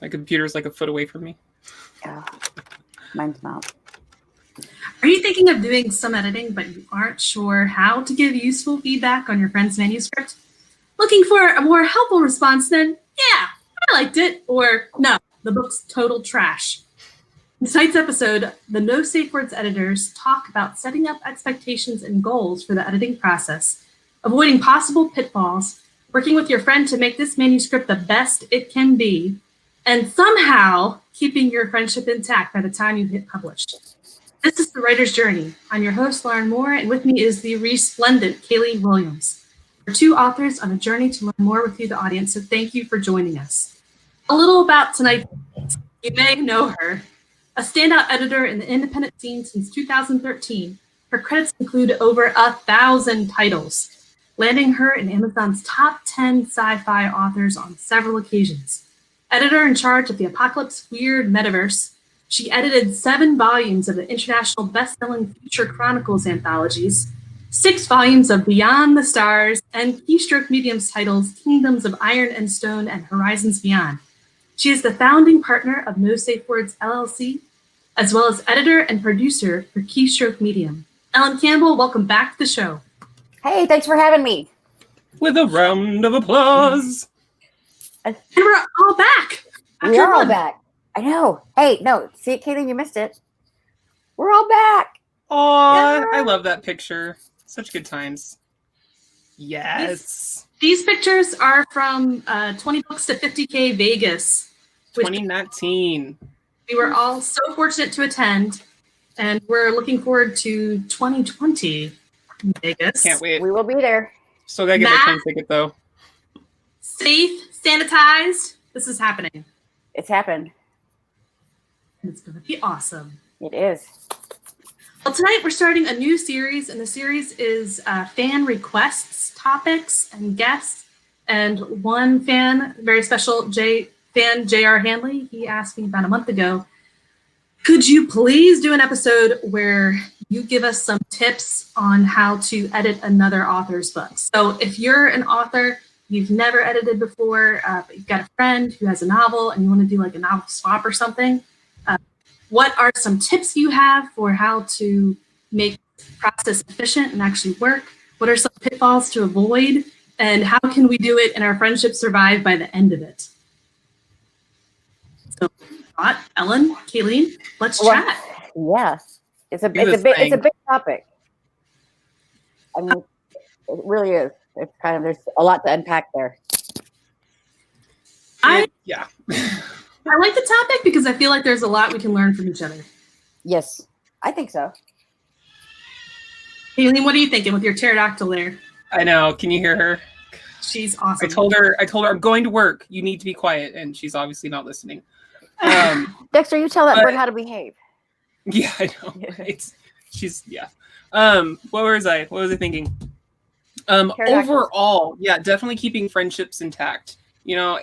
My computer's like a foot away from me. Oh, mine's not. Are you thinking of doing some editing, but you aren't sure how to give useful feedback on your friend's manuscript? Looking for a more helpful response than, yeah, I liked it, or no, the book's total trash. In tonight's episode, the No Safe Words editors talk about setting up expectations and goals for the editing process, avoiding possible pitfalls, working with your friend to make this manuscript the best it can be, and somehow keeping your friendship intact by the time you hit publish. This is The Writer's Journey. I'm your host, Lauren Moore, and with me is the resplendent Kayleen Williams. We're two authors on a journey to learn more with you, the audience, so thank you for joining us. A little about tonight. You may know her. A standout editor in the independent scene since 2013, her credits include over 1,000 titles, landing her in Amazon's top 10 sci-fi authors on several occasions. Editor in charge of the Apocalypse Weird Metaverse, she edited 7 volumes of the international best-selling Future Chronicles anthologies, 6 volumes of Beyond the Stars, and Keystroke Medium's titles Kingdoms of Iron and Stone and Horizons Beyond. She is the founding partner of No Safe Words LLC, as well as editor and producer for Keystroke Medium. Ellen Campbell, welcome back to the show. Hey, thanks for having me. With a round of applause. And we're all back. We are all back. I know. Hey, no, see, Kayleen, you missed it. We're all back. Aw, Yeah. I love that picture. Such good times. Yes. These pictures are from 20 Books to 50K Vegas. 2019. We were all so fortunate to attend, and we're looking forward to 2020 in Vegas. Can't wait. We will be there. Still gotta get my train ticket though. Safe, sanitized. This is happening. It's happened. It's going to be awesome. It is. Well, tonight we're starting a new series, and the series is fan requests, topics, and guests. And one fan, very special fan, J.R. Hanley, he asked me about a month ago, could you please do an episode where you give us some tips on how to edit another author's book? So if you're an author, you've never edited before, but you've got a friend who has a novel and you want to do like a novel swap or something, what are some tips you have for how to make the process efficient and actually work? What are some pitfalls to avoid? And how can we do it and our friendship survive by the end of it? So, Ellen, Kayleen, let's chat. Yeah, it's a big topic. I mean, it really is. It's kind of, there's a lot to unpack there. Yeah. I like the topic because I feel like there's a lot we can learn from each other. Yes, I think so. Kayleen, what are you thinking with your pterodactyl there? I know. Can you hear her? She's awesome. I told her I'm going to work. You need to be quiet, and she's obviously not listening. Dexter, you tell that bird how to behave. Yeah, I know. What was I thinking? Overall, yeah, definitely keeping friendships intact. You know,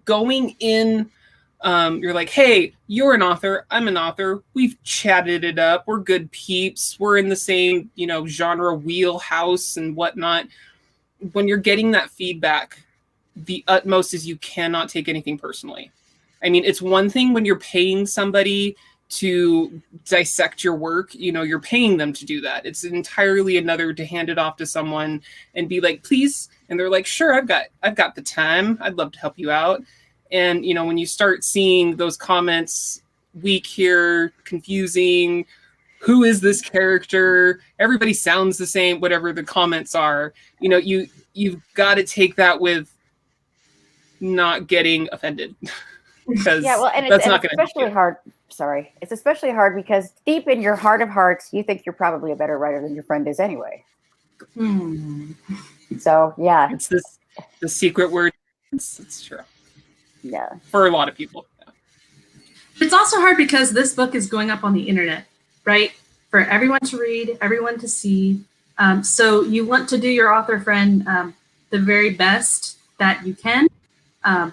going in, you're like, hey, you're an author, I'm an author. We've chatted it up. We're good peeps. We're in the same, genre wheelhouse and whatnot. When you're getting that feedback, the utmost is you cannot take anything personally. I mean, it's one thing when you're paying somebody to dissect your work, you're paying them to do that. It's entirely another to hand it off to someone and be like, please. And they're like, sure, I've got the time. I'd love to help you out. And, when you start seeing those comments, weak here, confusing, who is this character? Everybody sounds the same, whatever the comments are, you've got to take that with not getting offended. Because it's especially hard. Sorry, it's especially hard because deep in your heart of hearts, you think you're probably a better writer than your friend is anyway. So yeah, it's the secret word. It's true. Yeah, for a lot of people. Yeah. It's also hard because this book is going up on the internet, right? For everyone to read, everyone to see. So you want to do your author friend the very best that you can.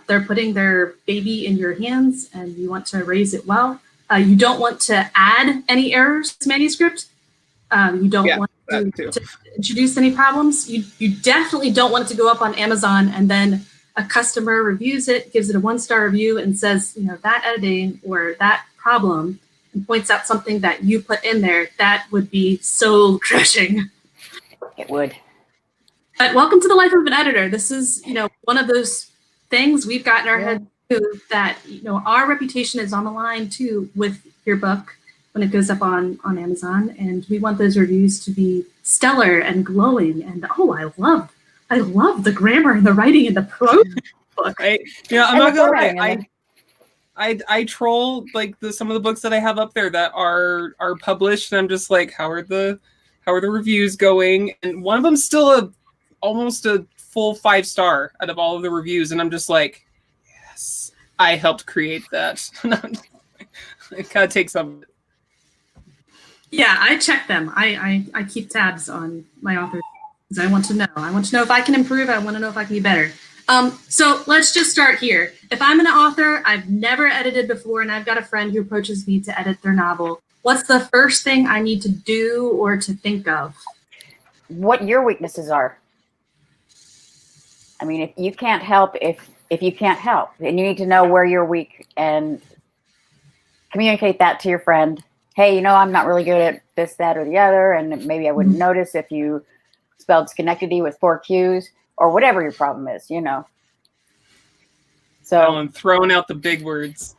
They're putting their baby in your hands and you want to raise it well. You don't want to add any errors to manuscript. You don't want to introduce any problems. You definitely don't want it to go up on Amazon and then a customer reviews it, gives it a 1-star review, and says, you know, that editing or that problem, and points out something that you put in there, that would be so crushing. It would. But welcome to the life of an editor. This is, you know, one of those things we've got in our head too, that, you know, our reputation is on the line too with your book when it goes up on Amazon, and we want those reviews to be stellar and glowing. And oh, I love the grammar and the writing in the prose book. I'm not gonna lie. I troll like some of the books that I have up there that are published, and I'm just like, how are the reviews going? And one of them's still almost a full 5-star out of all of the reviews, and I'm just like, yes, I helped create that. I gotta take some of it. Yeah, I check them. I keep tabs on my authors because I want to know. I want to know if I can improve. I want to know if I can be better. So let's just start here. If I'm an author, I've never edited before, and I've got a friend who approaches me to edit their novel, what's the first thing I need to do or to think of? What your weaknesses are. I mean, if you can't help, if you can't help, then you need to know where you're weak and communicate that to your friend. Hey, you know, I'm not really good at this, that, or the other, and maybe I wouldn't notice if you spelled Schenectady with 4 Qs. Or whatever your problem is, you know. So I'm throwing out the big words.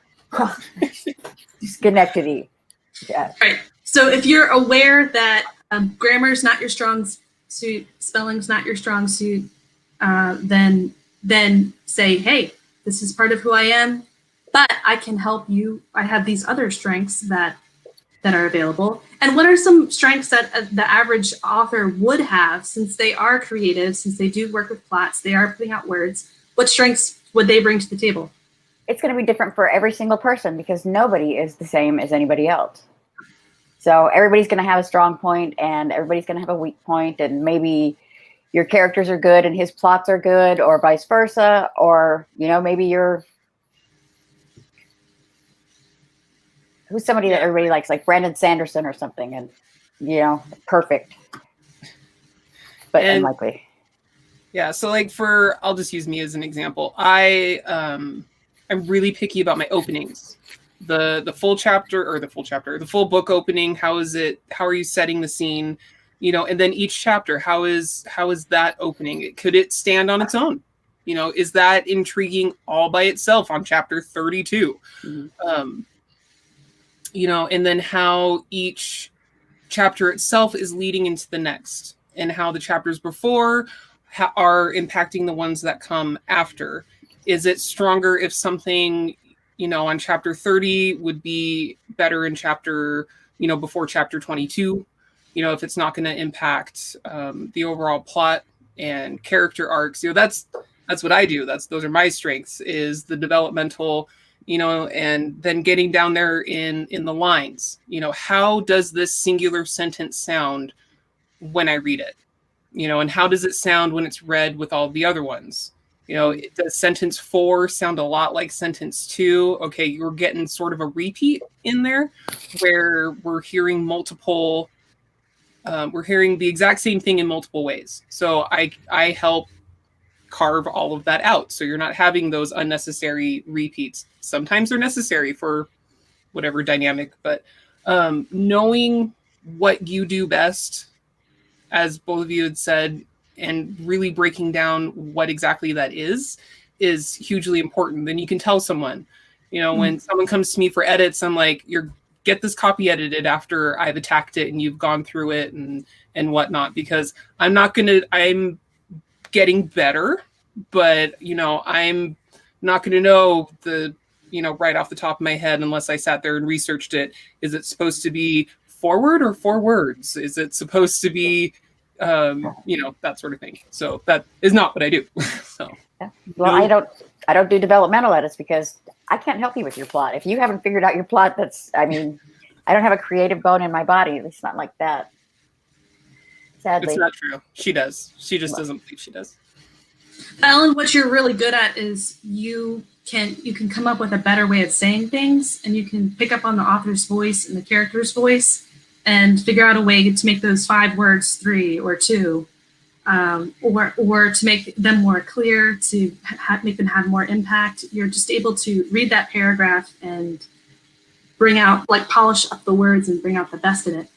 Schenectady. Yeah. Right. So if you're aware that grammar's not your strong suit, spelling's not your strong suit, then say, hey, this is part of who I am, but I can help you. I have these other strengths that are available. And what are some strengths that the average author would have, since they are creative, since they do work with plots, they are putting out words? What strengths would they bring to the table? It's going to be different for every single person because nobody is the same as anybody else. So everybody's going to have a strong point and everybody's going to have a weak point, and maybe your characters are good and his plots are good, or vice versa, or, you know, maybe you're who's somebody that everybody likes, like Brandon Sanderson or something, and, you know, perfect, but unlikely. Yeah, so like I'll just use me as an example. I'm really picky about my openings. The full book opening, how are you setting the scene? You know, and then each chapter, how is that opening? Could it stand on its own? You know, is that intriguing all by itself on chapter 32? Mm-hmm. You know, and then how each chapter itself is leading into the next, and how the chapters before are impacting the ones that come after. Is it stronger if something, you know, on chapter 30 would be better in chapter, you know, before chapter 22? You know, if it's not going to impact the overall plot and character arcs. You know, that's what I do. Those are my strengths, is the developmental, you know, and then getting down there in the lines. You know, how does this singular sentence sound when I read it? You know, and how does it sound when it's read with all the other ones? You know, does sentence 4 sound a lot like sentence 2? Okay, you're getting sort of a repeat in there where we're hearing multiple, we're hearing the exact same thing in multiple ways. So I help carve all of that out, so you're not having those unnecessary repeats. Sometimes they're necessary for whatever dynamic, but knowing what you do best, as both of you had said, and really breaking down what exactly that is hugely important. Then you can tell someone, you know, when someone comes to me for edits, I'm like, get this copy edited after I've attacked it and you've gone through it and whatnot, because I'm getting better, but, you know, I'm not going to know right off the top of my head unless I sat there and researched it. Is it supposed to be forward or 4 words? Is it supposed to be, that sort of thing? So that is not what I do. So, yeah. Well, I don't do developmental edits because I can't help you with your plot. If you haven't figured out your plot, I don't have a creative bone in my body. It's not like that. Sadly. It's not true. She does. She just doesn't believe she does. Ellen, what you're really good at is you can come up with a better way of saying things, and you can pick up on the author's voice and the character's voice and figure out a way to make those 5 words 3 or 2. or to make them more clear, to make them have more impact. You're just able to read that paragraph and bring out, like, polish up the words and bring out the best in it.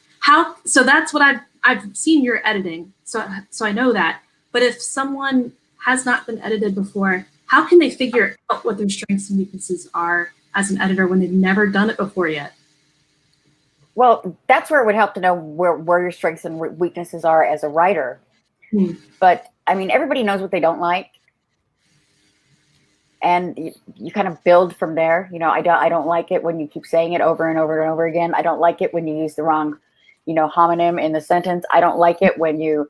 So that's what I've seen your editing, so I know that. But if someone has not been edited before, how can they figure out what their strengths and weaknesses are as an editor when they've never done it before yet? Well, that's where it would help to know where your strengths and weaknesses are as a writer. But I mean, everybody knows what they don't like, and you kind of build from there. You know, I don't like it when you keep saying it over and over and over again. I don't like it when you use the wrong, homonym in the sentence. I don't like it when you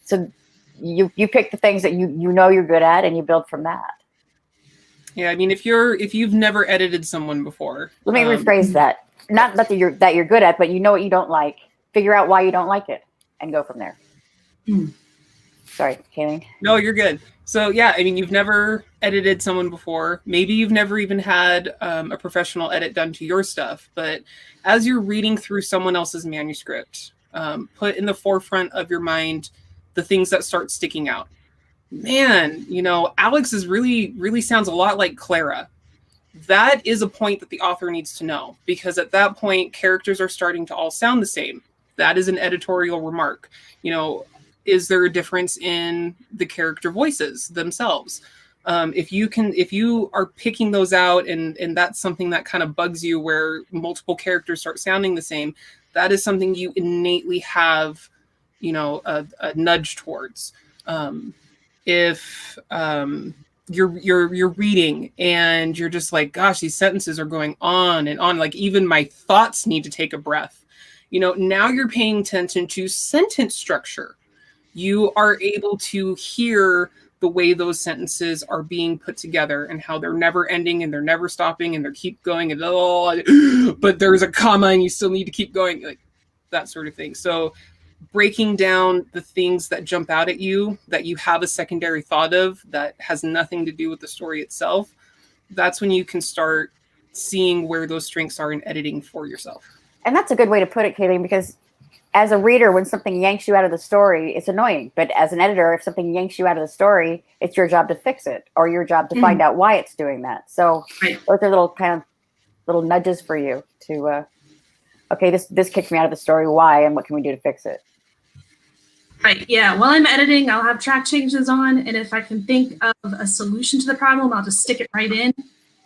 pick the things that you know you're good at, and you build from that. Yeah, I mean, if you've never edited someone before, let me rephrase that. Not that you're good at, but you know what you don't like. Figure out why you don't like it, and go from there. Sorry, Kayleen. No, you're good. So yeah, I mean, you've never edited someone before. Maybe you've never even had a professional edit done to your stuff. But as you're reading through someone else's manuscript, put in the forefront of your mind the things that start sticking out. Man, Alex really sounds a lot like Clara. That is a point that the author needs to know, because at that point, characters are starting to all sound the same. That is an editorial remark. Is there a difference in the character voices themselves? If you are picking those out, and that's something that kind of bugs you, where multiple characters start sounding the same, that is something you innately have, a nudge towards. If you're reading and you're just like, gosh, these sentences are going on and on, like even my thoughts need to take a breath. Now you're paying attention to sentence structure. You are able to hear the way those sentences are being put together, and how they're never ending and they're never stopping and they keep going, and but there's a comma and you still need to keep going, like that sort of thing. So breaking down the things that jump out at you, that you have a secondary thought of, that has nothing to do with the story itself, that's when you can start seeing where those strengths are in editing for yourself. And that's a good way to put it, Kayleen, because as a reader, when something yanks you out of the story, it's annoying. But as an editor, if something yanks you out of the story, it's your job to fix it, or your job to find out why it's doing that. So those are little nudges for you to, okay, this kicked me out of the story. Why? And what can we do to fix it? Right. Yeah. While I'm editing, I'll have track changes on, and if I can think of a solution to the problem, I'll just stick it right in.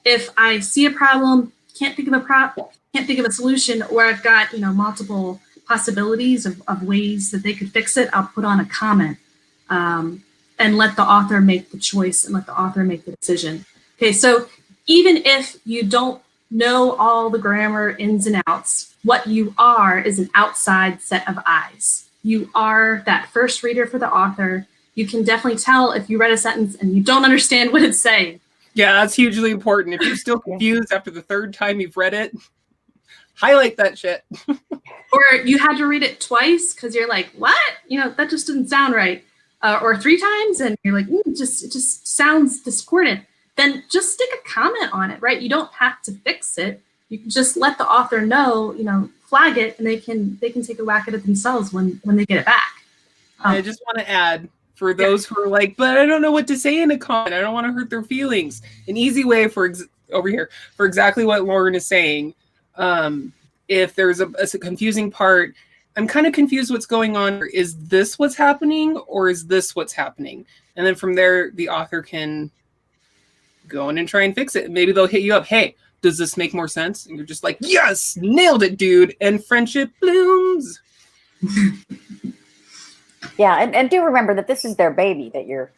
If I see a problem, can't think of a solution, or I've got multiple possibilities of ways that they could fix it, I'll put on a comment and let the author make the choice and let the author make the decision. Okay, so even if you don't know all the grammar ins and outs, what you are is an outside set of eyes. You are that first reader for the author. You can definitely tell if you read a sentence and you don't understand what it's saying. Yeah, that's hugely important. If you're still confused after the third time you've read it, highlight that shit. Or you had to read it twice because you're like, what? That just didn't sound right. Or 3 times, and you're like, it just sounds discordant. Then just stick a comment on it, right? You don't have to fix it. You can just let the author know, flag it, and they can take a whack at it themselves when they get it back. I just want to add, for those who are like, but I don't know what to say in a comment, I don't want to hurt their feelings. An easy way for exactly what Lauren is saying. If there's a confusing part, I'm kind of confused what's going on. Is this what's happening, or is this what's happening? And then from there, the author can go in and try and fix it. Maybe they'll hit you up. Hey, does this make more sense? And you're just like, yes, nailed it, dude. And friendship blooms. Yeah, and do remember that this is their baby that you're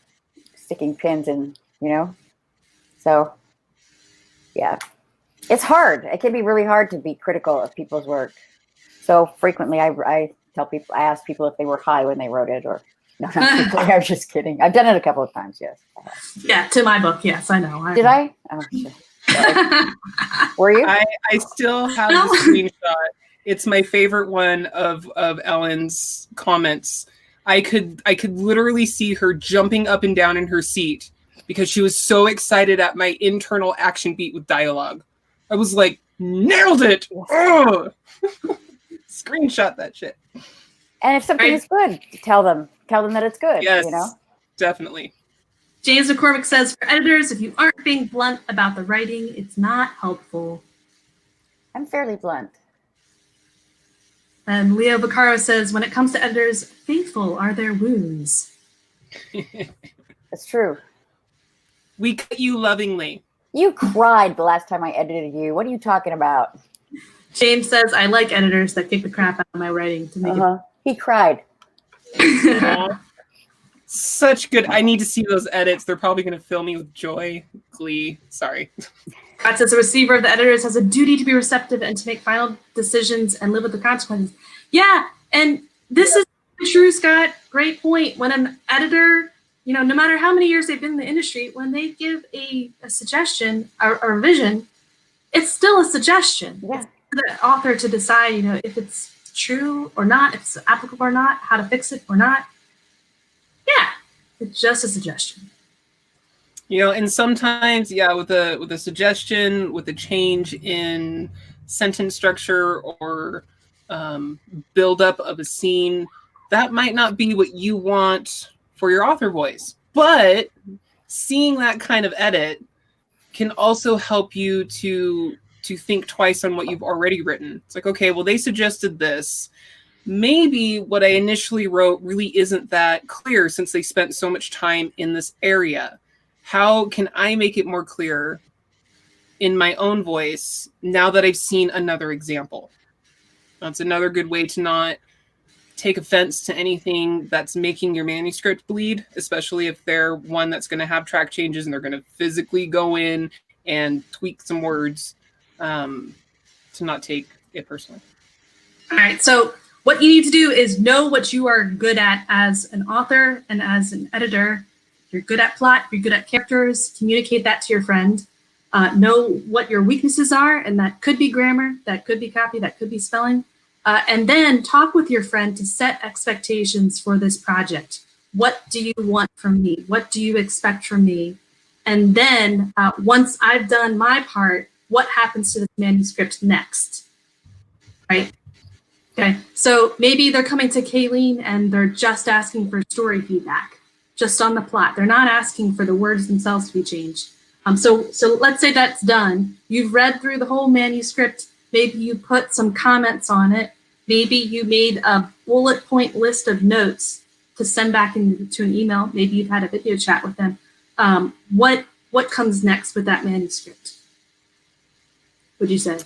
sticking pins in, So, yeah. It's hard. It can be really hard to be critical of people's work. So frequently I ask people if they were high when they wrote it, or no, I'm just kidding. I've done it a couple of times, yes. Yeah, to my book, yes, I know. Did I? Oh, shit. Were you? I still have the screenshot. It's my favorite one of Ellen's comments. I could literally see her jumping up and down in her seat because she was so excited at my internal action beat with dialogue. I was like, nailed it! Screenshot that shit. And if something is good, tell them that it's good. Yes, you know? definitely. James McCormick says, for editors, if you aren't being blunt about the writing, it's not helpful. I'm fairly blunt. And Leo Vaccaro says, when it comes to editors, faithful are their wounds. That's true. We cut you lovingly. You cried the last time I edited you. What are you talking about? James says, I like editors that kick the crap out of my writing to make it. He cried. Such good. I need to see those edits. They're probably going to fill me with joy, glee. Sorry. Scott says, the receiver of the editors has a duty to be receptive and to make final decisions and live with the consequences. Yeah, and this is true, Scott. Great point. When an editor, you know, no matter how many years they've been in the industry, when they give a suggestion or a revision, it's still a suggestion. Yeah. It's for the author to decide, you know, if it's true or not, if it's applicable or not, how to fix it or not. Yeah, it's just a suggestion. You know, and sometimes, yeah, with a suggestion, with a change in sentence structure or buildup of a scene, that might not be what you want for your author voice. But seeing that kind of edit can also help you to think twice on what you've already written. It's like, okay, well, they suggested this. Maybe what I initially wrote really isn't that clear since they spent so much time in this area. How can I make it more clear in my own voice now that I've seen another example? That's another good way to not take offense to anything that's making your manuscript bleed, especially if they're one that's going to have track changes and they're going to physically go in and tweak some words, to not take it personally. All right, so what you need to do is know what you are good at as an author and as an editor. You're good at plot, you're good at characters, communicate that to your friend. Know what your weaknesses are, and that could be grammar, that could be copy, that could be spelling. And then talk with your friend to set expectations for this project. What do you want from me? What do you expect from me? And then once I've done my part, what happens to the manuscript next, right? Okay, so maybe they're coming to Kayleen and they're just asking for story feedback, just on the plot. They're not asking for the words themselves to be changed. So let's say that's done. You've read through the whole manuscript. Maybe you put some comments on it. Maybe you made a bullet point list of notes to send back into an email. Maybe you've had a video chat with them. What comes next with that manuscript? Would you say?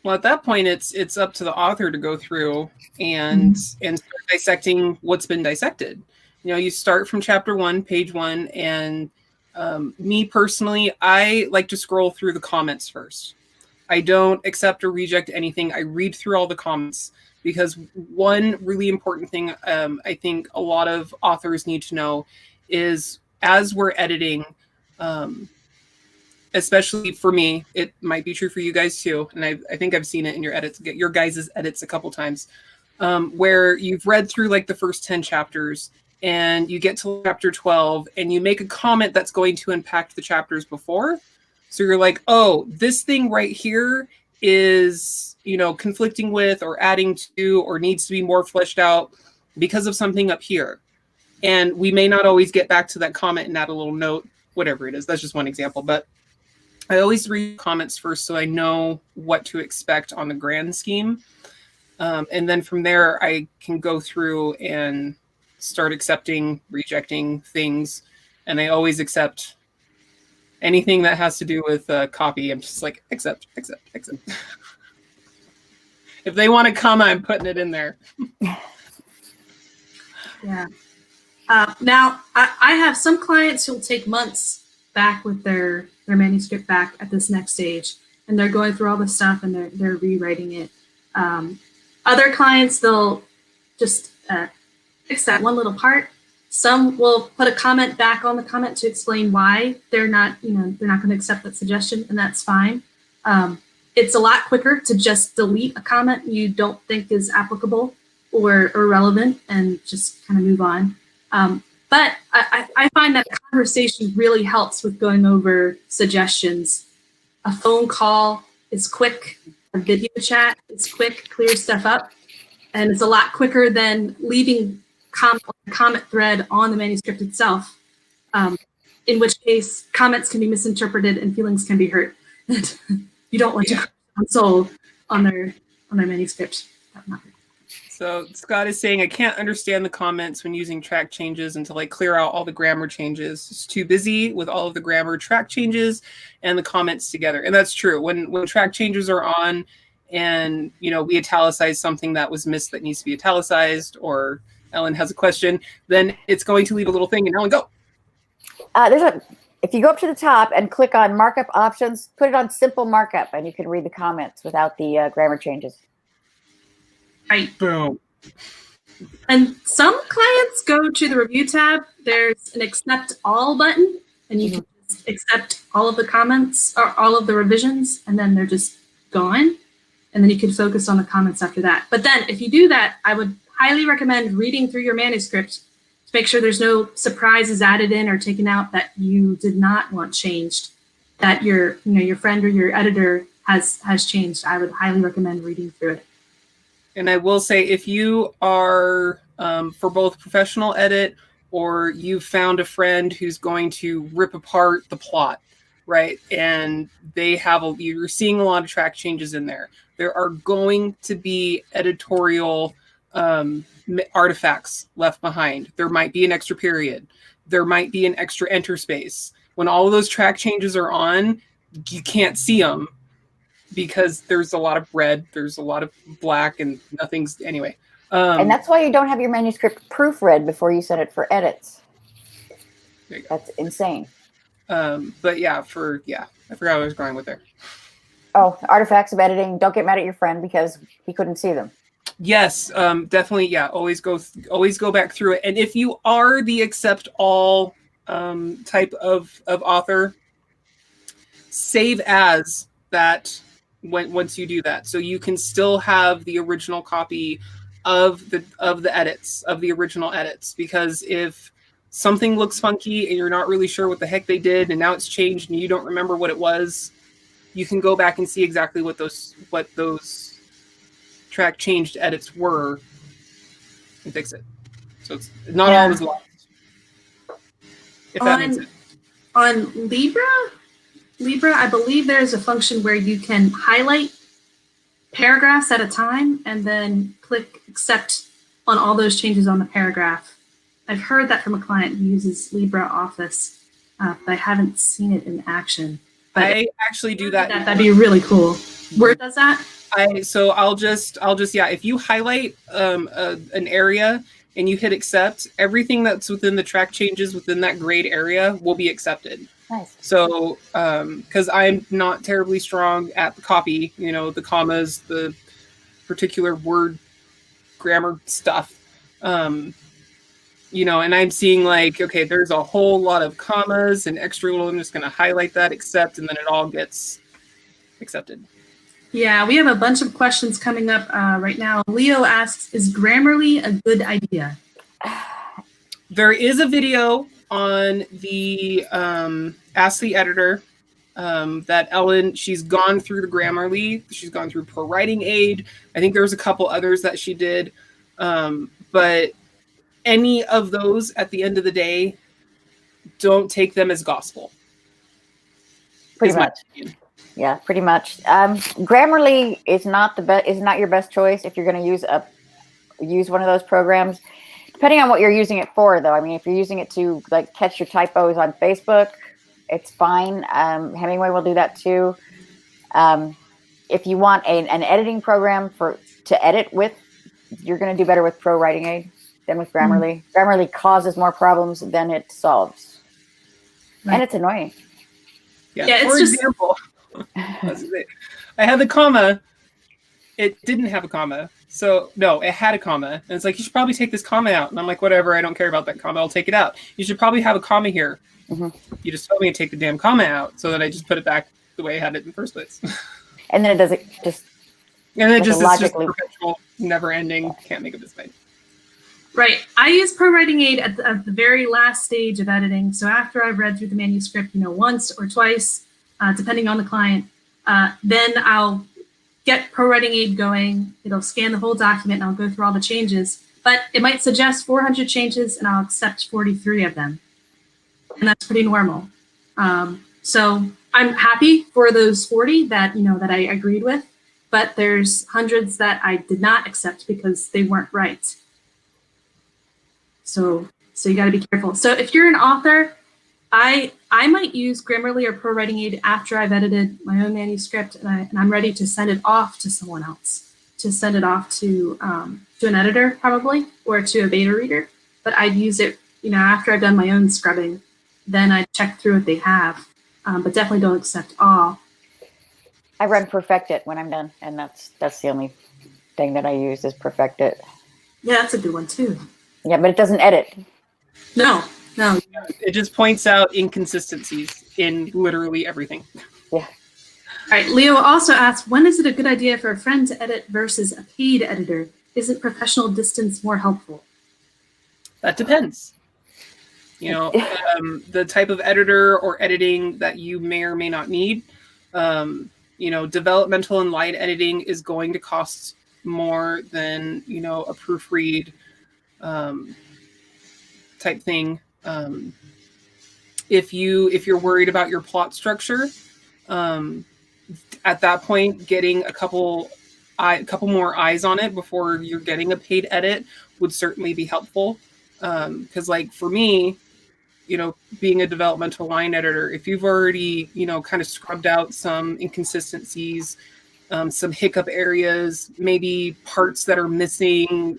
Well, at that point, it's up to the author to go through and start dissecting what's been dissected. You know, you start from chapter 1, page 1, and me personally, I like to scroll through the comments first. I don't accept or reject anything. I read through all the comments because one really important thing I think a lot of authors need to know is as we're editing, especially for me, it might be true for you guys too. And I think I've seen it in your edits, your guys' edits a couple times, where you've read through like the first 10 chapters and you get to chapter 12 and you make a comment that's going to impact the chapters before. So you're like, oh, this thing right here is, you know, conflicting with or adding to or needs to be more fleshed out because of something up here. And we may not always get back to that comment and add a little note, whatever it is. That's just one example. But I always read comments first so I know what to expect on the grand scheme. And then from there, I can go through and start accepting, rejecting things. And I always accept anything that has to do with copy. I'm just like, accept. If they want to come, I'm putting it in there. Yeah. Now, I have some clients who'll take months back with their manuscript back at this next stage, and they're going through all this stuff and they're rewriting it. Other clients, they'll just fix that one little part. Some will put a comment back on the comment to explain why they're not going to accept that suggestion, and that's fine. It's a lot quicker to just delete a comment you don't think is applicable or relevant and just kind of move on. But I find that a conversation really helps with going over suggestions. A phone call is quick. A video chat is quick, clears stuff up. And it's a lot quicker than leaving a comment thread on the manuscript itself, in which case comments can be misinterpreted and feelings can be hurt. You don't want to console on their manuscript. So Scott is saying, I can't understand the comments when using track changes until I clear out all the grammar changes. It's too busy with all of the grammar track changes and the comments together. And that's true. When track changes are on and, you know, we italicize something that was missed that needs to be italicized, or Ellen has a question, then it's going to leave a little thing and Ellen, go. If you go up to the top and click on markup options, put it on simple markup and you can read the comments without the grammar changes. Right. Boom. And some clients go to the review tab. There's an accept all button, and you can just accept all of the comments or all of the revisions, and then they're just gone. And then you can focus on the comments after that. But then if you do that, I would highly recommend reading through your manuscript to make sure there's no surprises added in or taken out that you did not want changed, that your friend or your editor has changed. I would highly recommend reading through it. And I will say, if you are for both professional edit, or you've found a friend who's going to rip apart the plot, right? And you're seeing a lot of track changes in there. There are going to be editorial artifacts left behind. There might be an extra period. There might be an extra enter space. When all of those track changes are on, you can't see them, because there's a lot of red, there's a lot of black, and nothing's anyway. And that's why you don't have your manuscript proofread before you send it for edits. That's insane. But I forgot what I was going with there. Oh, artifacts of editing. Don't get mad at your friend because he couldn't see them. Yes, definitely. Yeah, always go back through it. And if you are the accept all type of author, save as that. Once you do that, so you can still have the original copy of the edits, of the original edits, because if something looks funky and you're not really sure what the heck they did and now it's changed and you don't remember what it was, you can go back and see exactly what those track changed edits were and fix it. So it's not always lost. If that makes sense. On Libra, I believe there's a function where you can highlight paragraphs at a time and then click accept on all those changes on the paragraph. I've heard that from a client who uses LibreOffice, but I haven't seen it in action. But I actually do that. That'd be really cool. Word does that? I'll just if you highlight an area and you hit accept, everything that's within the track changes within that grayed area will be accepted. Nice. So, because I'm not terribly strong at the copy, the commas, the particular word grammar stuff, and I'm seeing like, okay, there's a whole lot of commas and extra little, I'm just going to highlight that, accept, and then it all gets accepted. Yeah, we have a bunch of questions coming up right now. Leo asks, is Grammarly a good idea? There is a video on the Ask the Editor that Ellen, she's gone through the Grammarly, she's gone through ProWriting Aid. I think there was a couple others that she did, but any of those at the end of the day, don't take them as gospel. Pretty much. Yeah, pretty much. Grammarly is not your best choice if you're going to use one of those programs. Depending on what you're using it for, though. I mean, if you're using it to like catch your typos on Facebook, it's fine. Hemingway will do that too. If you want an editing program to edit with, you're going to do better with ProWriting Aid than with Grammarly. Grammarly causes more problems than it solves, and it's annoying. Yeah, for example, I had the comma. It didn't have a comma. So, no, it had a comma. And it's like, you should probably take this comma out. And I'm like, whatever, I don't care about that comma. I'll take it out. You should probably have a comma here. Mm-hmm. You just told me to take the damn comma out. So then I just put it back the way I had it in the first place. And then it does it just... And then it's just perpetual, never-ending, can't make a mistake. Right. I use ProWriting Aid at the very last stage of editing. So after I've read through the manuscript, once or twice, depending on the client, then I'll get ProWriting Aid going. It'll scan the whole document and I'll go through all the changes. But it might suggest 400 changes and I'll accept 43 of them. And that's pretty normal. So I'm happy for those 40 that, that I agreed with, but there's hundreds that I did not accept because they weren't right. So you got to be careful. So if you're an author, I might use Grammarly or ProWriting Aid after I've edited my own manuscript and I'm ready to send it off to someone else, to send it off to an editor probably, or to a beta reader. But I'd use it, after I've done my own scrubbing, then I'd check through what they have, but definitely don't accept all. I run Perfect It when I'm done, and that's the only thing that I use is Perfect It. Yeah, that's a good one too. Yeah, but it doesn't edit. No. It just points out inconsistencies in literally everything. Yeah. All right, Leo also asked, when is it a good idea for a friend to edit versus a paid editor? Isn't professional distance more helpful? That depends. The type of editor or editing that you may or may not need. Developmental and line editing is going to cost more than, a proofread type thing. If you're worried about your plot structure, at that point, getting a couple more eyes on it before you're getting a paid edit would certainly be helpful. Because like for me, being a developmental line editor, if you've already, kind of scrubbed out some inconsistencies, some hiccup areas, maybe parts that are missing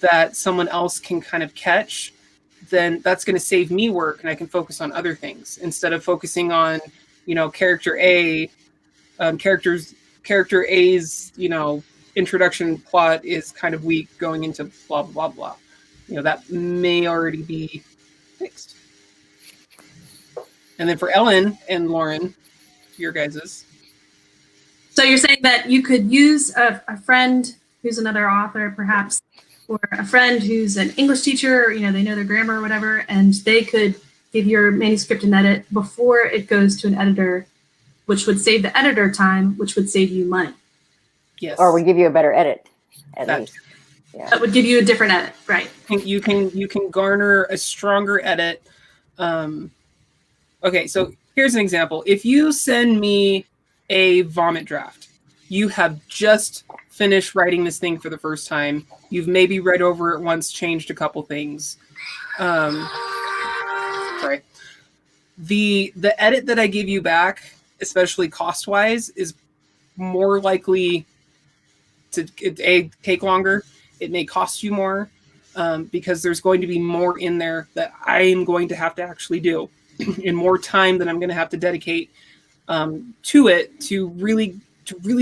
that someone else can kind of catch, then that's going to save me work and I can focus on other things instead of focusing on, character A. Character A's, introduction plot is kind of weak going into blah, blah, blah. That may already be fixed. And then for Ellen and Lauren, your guys's. So you're saying that you could use a friend who's another author, perhaps, or a friend who's an English teacher, they know their grammar or whatever, and they could give your manuscript an edit before it goes to an editor, which would save the editor time, which would save you money. Yes. Or would give you a better edit, at least. Yeah. That would give you a different edit, right? You can garner a stronger edit. Okay, so here's an example. If you send me a vomit draft, you have just finished writing this thing for the first time. You've maybe read over it once, changed a couple things. Sorry. The edit that I give you back, especially cost-wise, is more likely to take longer. It may cost you more because there's going to be more in there that I am going to have to actually do and more time that I'm going to have to dedicate to it to really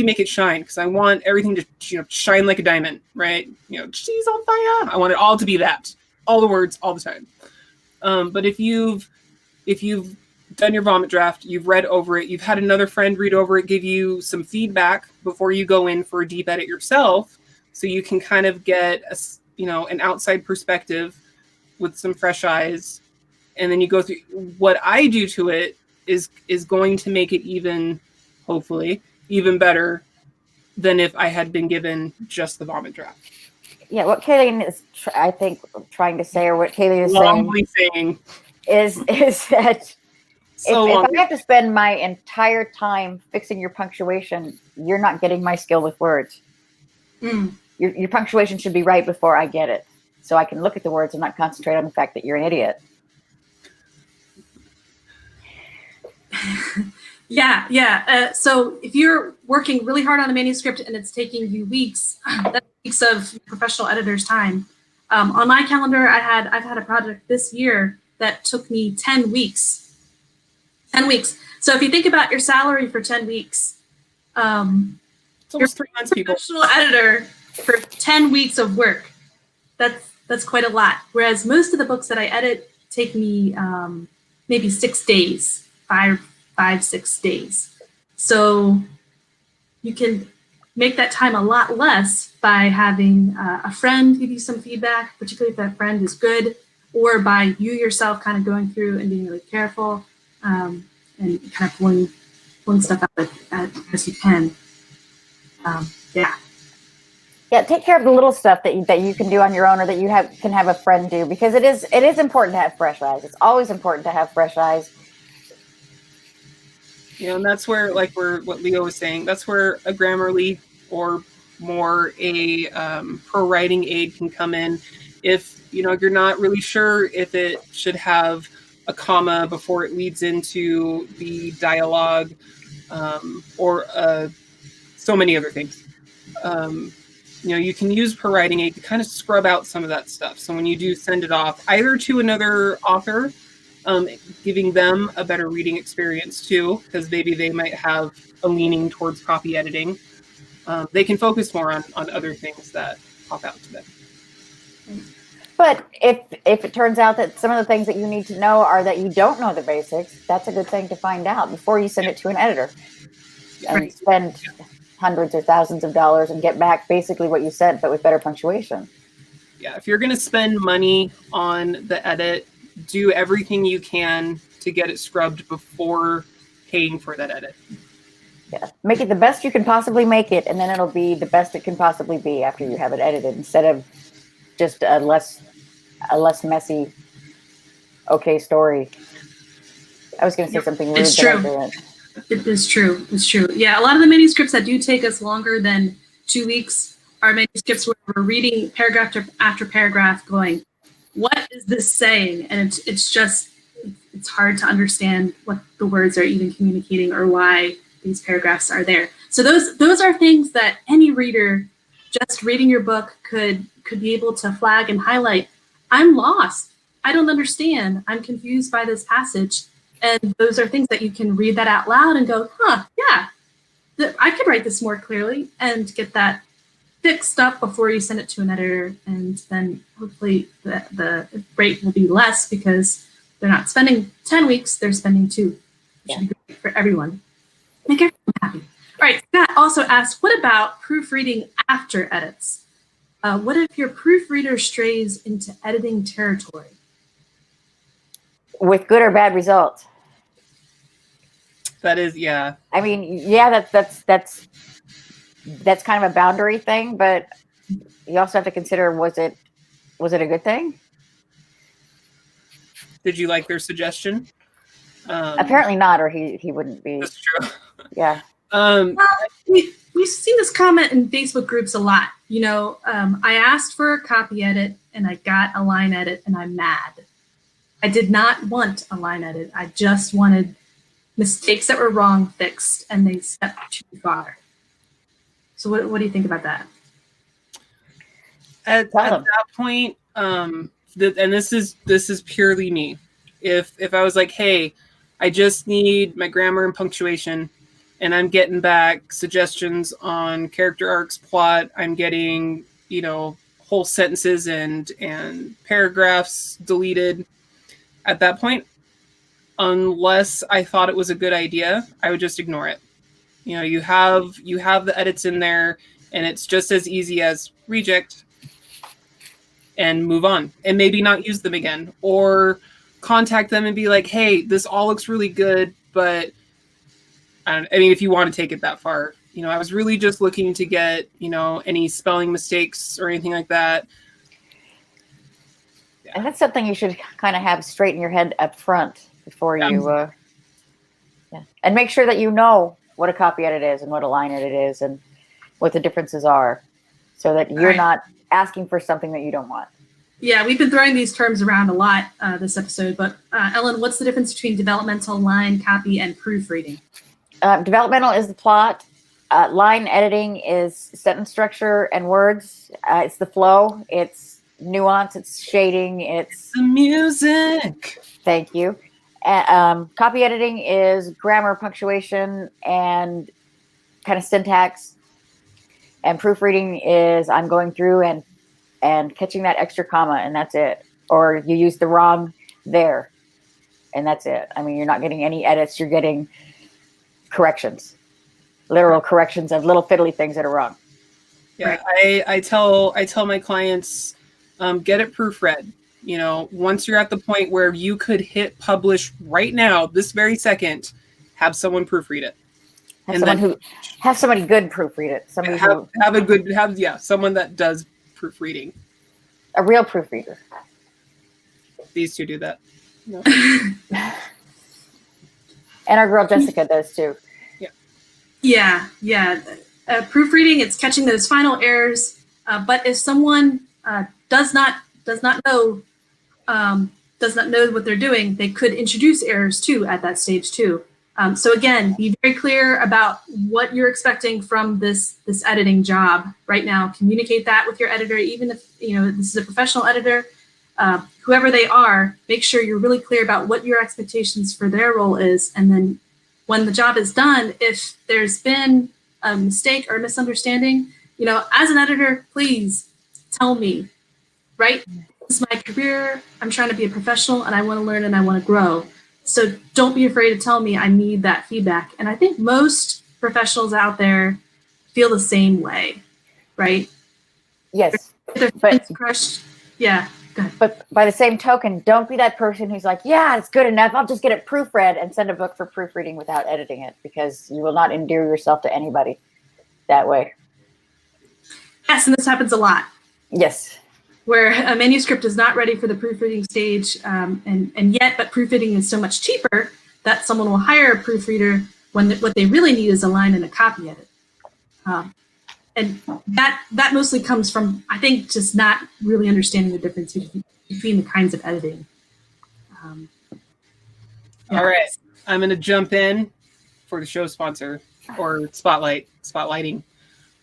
make it shine, because I want everything to shine like a diamond, right? She's on fire. I want it all to be that. All the words, all the time. But if you've done your vomit draft, you've read over it, you've had another friend read over it, give you some feedback before you go in for a deep edit yourself, so you can kind of get an outside perspective with some fresh eyes, and then you go through. What I do to it is going to make it hopefully even better than if I had been given just the vomit draft. Yeah, what Kayleen is, I think, trying to say, or what Kayleen is saying is that if I have to spend my entire time fixing your punctuation, you're not getting my skill with words. Your punctuation should be right before I get it, so I can look at the words and not concentrate on the fact that you're an idiot. Yeah. So if you're working really hard on a manuscript and it's taking you weeks, that's weeks of professional editor's time. On my calendar, I've had a project this year that took me 10 weeks. 10 weeks. So if you think about your salary for 10 weeks, it's almost 3 months, people. Professional editor for 10 weeks of work. That's quite a lot. Whereas most of the books that I edit take me maybe 6 days, 5-6 days. So you can make that time a lot less by having a friend give you some feedback, particularly if that friend is good, or by you yourself kind of going through and being really careful and kind of pulling stuff out as you can. Yeah. Yeah, take care of the little stuff that you can do on your own, or that you can have a friend do, because it is important to have fresh eyes. It's always important to have fresh eyes. You know, and that's where, like, what Leo was saying, that's where a Grammarly or more a pro writing aid can come in. If, you know, you're not really sure if it should have a comma before it leads into the dialogue, or so many other things. You know, you can use pro writing aid to kind of scrub out some of that stuff. So when you do send it off, either to another author, giving them a better reading experience too, because maybe they might have a leaning towards copy editing, they can focus more on other things that pop out to them. But if it turns out that some of the things that you need to know are that you don't know the basics, that's a good thing to find out before you send it to an editor and spend hundreds or thousands of dollars and get back basically what you sent, but with better punctuation. Yeah, if you're going to spend money on the edit, do everything you can to get it scrubbed before paying for that edit. Yeah, make it the best you can possibly make it, and then it'll be the best it can possibly be after you have it edited, instead of just a less messy, okay story. I was going to say something rude. It's true. It is true. It's true. Yeah, a lot of the manuscripts that do take us longer than 2 weeks are manuscripts where we're reading paragraph after paragraph going, what is this saying? And it's hard to understand what the words are even communicating or why these paragraphs are there. So those are things that any reader just reading your book could be able to flag and highlight. I'm lost. I don't understand. I'm confused by this passage. And those are things that you can read that out loud and go, yeah, I could write this more clearly, and get that fixed up before you send it to an editor. And then hopefully the rate will be less because they're not spending 10 weeks, they're spending 2. It should be great for everyone. Make everyone happy. All right, Scott also asked, what about proofreading after edits? What if your proofreader strays into editing territory? With good or bad results? That is, yeah. I mean, yeah, that's kind of a boundary thing, but you also have to consider, was it a good thing? Did you like their suggestion? Apparently not, or he wouldn't be. That's true. Yeah. We've seen this comment in Facebook groups a lot. You know, I asked for a copy edit and I got a line edit and I'm mad. I did not want a line edit. I just wanted mistakes that were wrong fixed, and they stepped too far. So what do you think about that? At that point, and this is purely me. If I was like, hey, I just need my grammar and punctuation, and I'm getting back suggestions on character arcs, plot, I'm getting, you know, whole sentences and paragraphs deleted. At that point, unless I thought it was a good idea, I would just ignore it. You know, you have the edits in there, and it's just as easy as reject and move on, and maybe not use them again, or contact them and be like, hey, this all looks really good, but I mean, if you want to take it that far, you know, I was really just looking to get, you know, any spelling mistakes or anything like that. Yeah. And that's something you should kind of have straight in your head up front before you, and make sure that you know what a copy edit is and what a line edit is and what the differences are, so that you're not asking for something that you don't want. Yeah, we've been throwing these terms around a lot this episode, but Ellen, what's the difference between developmental, line, copy, and proofreading? Developmental is the plot. Line editing is sentence structure and words. It's the flow. It's nuance. It's shading. It's the music. Thank you. Copy editing is grammar, punctuation, and kind of syntax. And proofreading is I'm going through and catching that extra comma, and that's it. Or you use the wrong there, and that's it. I mean, you're not getting any edits. You're getting corrections, literal corrections of little fiddly things that are wrong. Yeah, right. I tell my clients, get it proofread. You know, once you're at the point where you could hit publish right now, this very second, have someone proofread it. Have And someone then who have somebody good proofread it. Somebody who have a good someone that does proofreading. a real proofreader. These two do that. No. And our girl Jessica does too. Yeah. Proofreading, it's catching those final errors. But if someone does not know what they're doing, they could introduce errors too at that stage too. So again, be very clear about what you're expecting from this editing job right now. Communicate that with your editor, even if this is a professional editor, whoever they are. Make sure you're really clear about what your expectations for their role is, and then when the job is done, if there's been a mistake or a misunderstanding, as an editor, please tell me. Right? This is my career. I'm trying to be a professional, and I want to learn and I want to grow. So don't be afraid to tell me. I need that feedback. And I think most professionals out there feel the same way, right? Yes. If their friends crushed. Yeah. Go ahead. But by the same token, don't be that person who's like, yeah, it's good enough. I'll just get it proofread and send a book for proofreading without editing it, because you will not endear yourself to anybody that way. Yes, and this happens a lot. Yes. Where a manuscript is not ready for the proofreading stage, but proofreading is so much cheaper that someone will hire a proofreader when what they really need is a line and a copy edit. And that mostly comes from, I think, just not really understanding the difference between the kinds of editing. All right, I'm going to jump in for the show sponsor, or spotlighting.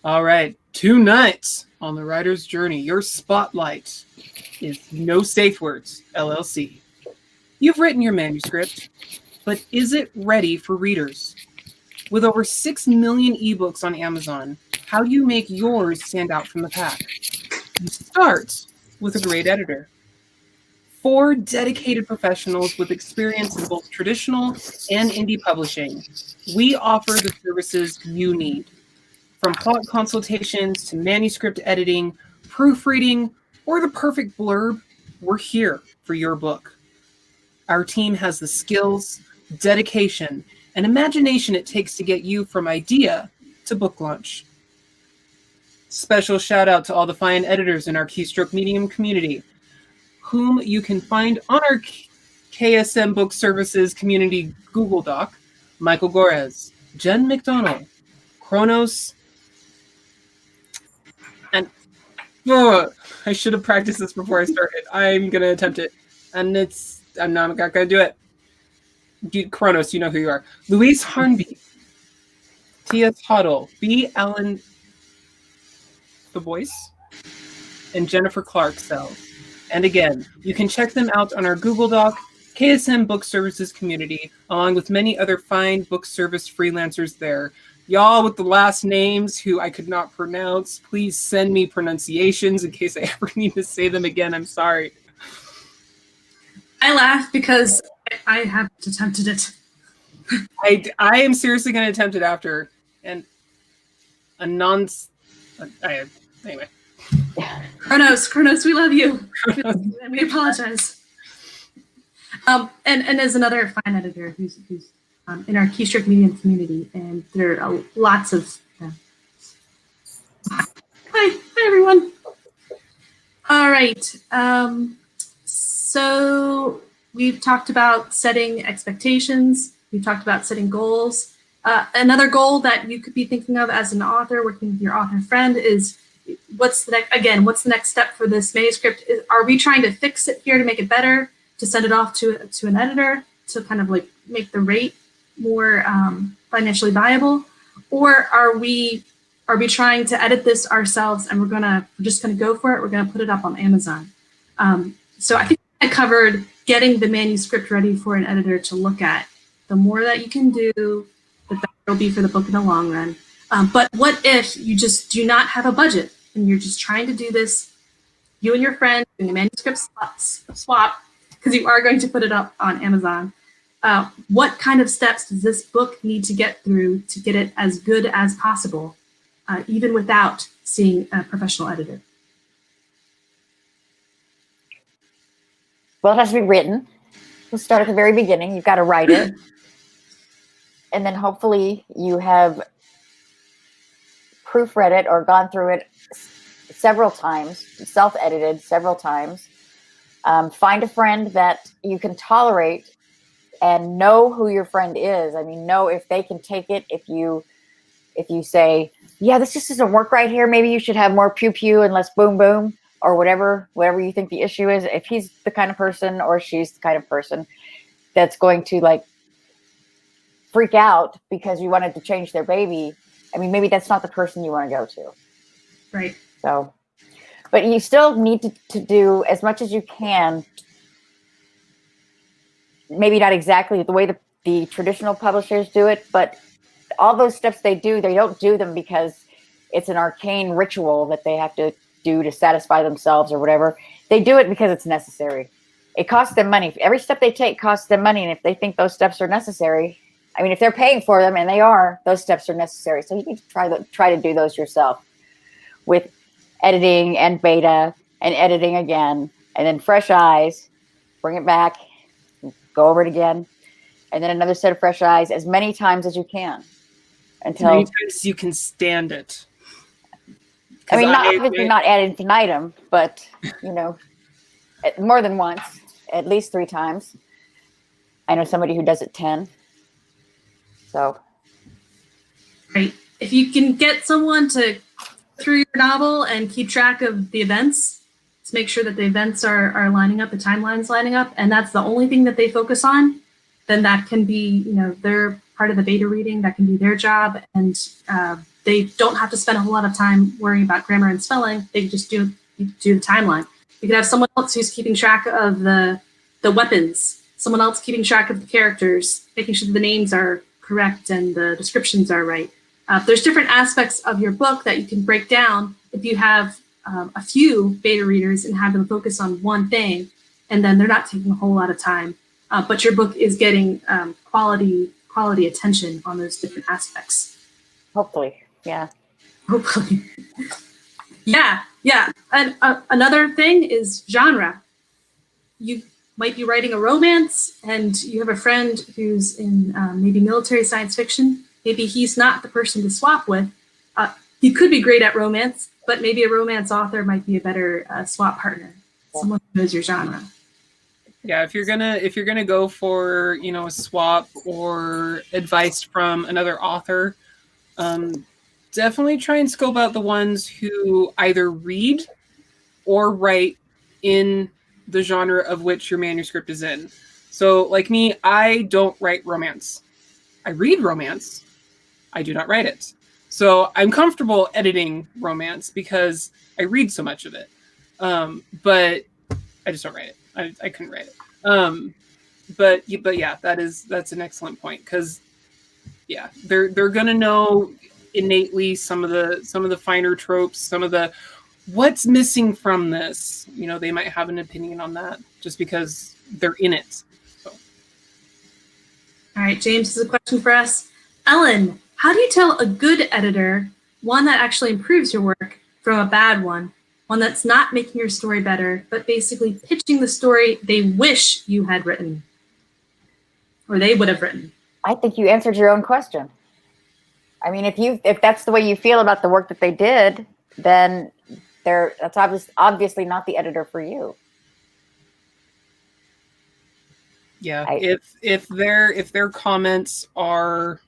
All right, tonight on the writer's journey, your spotlight is No Safe Words, LLC. You've written your manuscript, but is it ready for readers? With over 6 million ebooks on Amazon, how do you make yours stand out from the pack? You start with a great editor. 4 dedicated professionals with experience in both traditional and indie publishing. We offer the services you need. From plot consultations to manuscript editing, proofreading, or the perfect blurb, we're here for your book. Our team has the skills, dedication, and imagination it takes to get you from idea to book launch. Special shout out to all the fine editors in our Keystroke Medium community, whom you can find on our KSM Book Services community Google Doc: Michael Gorez, Jen McDonald, Kronos, and I should have practiced this before I started. I'm going to attempt it, and I'm not going to do it. Kronos, you know who you are. Louise Harnby, T.S. Huddle, B. Allen the Voice, and Jennifer Clark Sells. And again, you can check them out on our Google Doc, KSM Book Services community, along with many other fine book service freelancers there. Y'all with the last names who I could not pronounce, please send me pronunciations in case I ever need to say them again. I'm sorry. I laugh because I have attempted it. I am seriously going to attempt it after. And anyway. Kronos, we love you. We apologize. And there's another fine editor who's in our Keystroke Medium community, and there are lots of. Hi everyone. All right. So we've talked about setting expectations. We've talked about setting goals. Another goal that you could be thinking of as an author, working with your author friend, is what's the next step for this manuscript? Are we trying to fix it here to make it better, to send it off to an editor to kind of like make the rate more financially viable, or are we trying to edit this ourselves and we're just gonna go for it? We're gonna put it up on Amazon. So I think I covered getting the manuscript ready for an editor to look at. The more that you can do, the better it'll be for the book in the long run. But what if you just do not have a budget and you're just trying to do this, you and your friend doing a manuscript swap, because you are going to put it up on Amazon. What kind of steps does this book need to get through to get it as good as possible, even without seeing a professional editor? Well, it has to be written. We'll start at the very beginning. You've got to write it. and then hopefully you have proofread it or gone through it several times, self-edited several times. Find a friend that you can tolerate and know who your friend is. I mean, know if they can take it. If you say, yeah, this just doesn't work right here, maybe you should have more pew pew and less boom boom, or whatever you think the issue is. If he's the kind of person or she's the kind of person that's going to like freak out because you wanted to change their baby, I mean, maybe that's not the person you want to go to. Right. So, but you still need to do as much as you can. Maybe not exactly the way the traditional publishers do it, but all those steps they don't do them because it's an arcane ritual that they have to do to satisfy themselves or whatever. They do it because it's necessary. It costs them money. Every step they take costs them money. And if they think those steps are necessary, I mean, if they're paying for them, and they are, those steps are necessary. So you need to try to do those yourself with editing and beta and editing again, and then fresh eyes, bring it back, go over it again, and then another set of fresh eyes as many times as you can. Until as many times as you can stand it. I mean, obviously not ad infinitum, but, you know, more than once, at least 3 times. I know somebody who does it 10. So. Right. If you can get someone to through your novel and keep track of the events, to make sure that the events are lining up, the timeline's lining up, and that's the only thing that they focus on, then that can be, you know, their part of the beta reading, that can be their job, and they don't have to spend a whole lot of time worrying about grammar and spelling. They can just do the timeline. You could have someone else who's keeping track of the weapons, someone else keeping track of the characters, making sure the names are correct and the descriptions are right. There's different aspects of your book that you can break down if you have a few beta readers and have them focus on one thing, and then they're not taking a whole lot of time, but your book is getting quality attention on those different aspects. Hopefully, yeah. Hopefully. Yeah. And another thing is genre. You might be writing a romance and you have a friend who's in maybe military science fiction. Maybe he's not the person to swap with. He could be great at romance, but maybe a romance author might be a better swap partner. Someone who knows your genre. Yeah, if you're gonna go for, you know, a swap or advice from another author, definitely try and scope out the ones who either read or write in the genre of which your manuscript is in. So, like me, I don't write romance. I read romance. I do not write it. So I'm comfortable editing romance because I read so much of it. But I just don't write it. I couldn't write it. But yeah, that's an excellent point, because yeah, they're gonna know innately some of the finer tropes, some of the what's missing from this. You know, they might have an opinion on that just because they're in it. So. All right, James, this is a question for us. Ellen, how do you tell a good editor, one that actually improves your work, from a bad one that's not making your story better, but basically pitching the story they wish you had written, or they would have written? I think you answered your own question. I mean, if that's the way you feel about the work that they did, then that's obviously not the editor for you. Yeah, if their comments are,